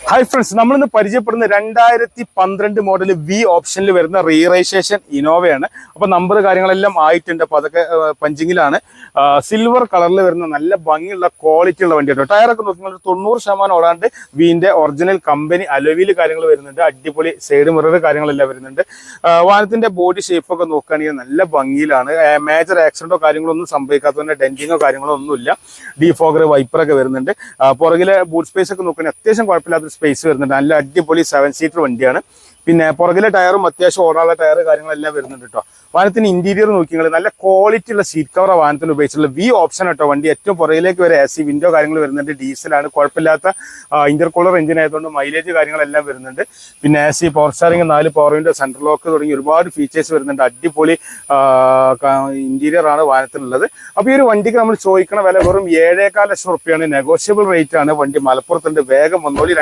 Hi friends, നമ്മളിന്ന് പരിചയപ്പെടുന്ന 2012 model V ഓപ്ഷനിൽ വരുന്ന റീറൈസേഷൻ ഇനോവയാണ്. അപ്പൊ നമ്പർ കാര്യങ്ങളെല്ലാം ആയിട്ടുണ്ട്. അപ്പൊ അതൊക്കെ പഞ്ചിങ്ങിലാണ്. സിൽവർ കളറിൽ വരുന്ന നല്ല ഭംഗിയുള്ള ക്വാളിറ്റി ഉള്ള വണ്ടി കേട്ടോ. ടയറൊക്കെ നോക്കുമ്പോൾ 90% ഓടാണ്ട് വീന്റെ ഒറിജിനൽ കമ്പനി അലോവിയിൽ കാര്യങ്ങൾ വരുന്നുണ്ട്. അടിപൊളി സൈഡ് മിറർ കാര്യങ്ങളെല്ലാം വരുന്നുണ്ട്. വാഹനത്തിന്റെ ബോഡി ഷേപ്പ് ഒക്കെ നോക്കുകയാണെങ്കിൽ നല്ല ഭംഗിയിലാണ്. മേജർ ആക്സിഡന്റോ കാര്യങ്ങളോ ഒന്നും സംഭവിക്കാത്തതുകൊണ്ട് ഡെന്റിങ്ങോ കാര്യങ്ങളോ ഒന്നുമില്ല. ഡീഫോഗർ വൈപ്പറൊക്കെ വരുന്നുണ്ട്. പുറകിലെ ബൂട്ട് സ്പേസ് ഒക്കെ നോക്കുകയാണെങ്കിൽ അത്യാവശ്യം കുഴപ്പമില്ലാത്ത സ്പേസ് വരുന്നുണ്ട്. നല്ല അടിപൊളി 7 സീറ്റർ വണ്ടിയാണ്. പിന്നെ പുറകിലെ ടയറും അത്യാവശ്യം ഓടാനുള്ള ടയർ കാര്യങ്ങളെല്ലാം വരുന്നുണ്ട് കേട്ടോ. വാഹനത്തിന് ഇന്റീരിയർ നോക്കിയാൽ നല്ല ക്വാളിറ്റി ഉള്ള സീറ്റ് കവർ വാഹനത്തിന് ഉപയോഗിച്ചിട്ടുള്ള വി ഓപ്ഷൻ കേട്ടോ. വണ്ടി ഏറ്റവും പുറകിലേക്ക് വരെ AC വിൻഡോ കാര്യങ്ങൾ വരുന്നുണ്ട്. ഡീസലാണ്, കുഴപ്പമില്ലാത്ത ഇന്റർകൂളർ എഞ്ചിൻ ആയതുകൊണ്ട് മൈലേജ് കാര്യങ്ങളെല്ലാം വരുന്നുണ്ട്. പിന്നെ AC, power steering, 4 power window, central lock തുടങ്ങി ഒരുപാട് ഫീച്ചേഴ്സ് വരുന്നുണ്ട്. അടിപൊളി ഇന്റീരിയർ ആണ് വാഹനത്തിനുള്ളത്. അപ്പോൾ ഈ ഒരു വണ്ടിക്ക് നമ്മൾ ചോദിക്കുന്ന വില വെറും 7.25 ലക്ഷം റുപ്യാണ്. നെഗോഷ്യബിൾ റേറ്റ് ആണ്. വണ്ടി മലപ്പുറത്തുണ്ട്. വേഗം വന്നോളി.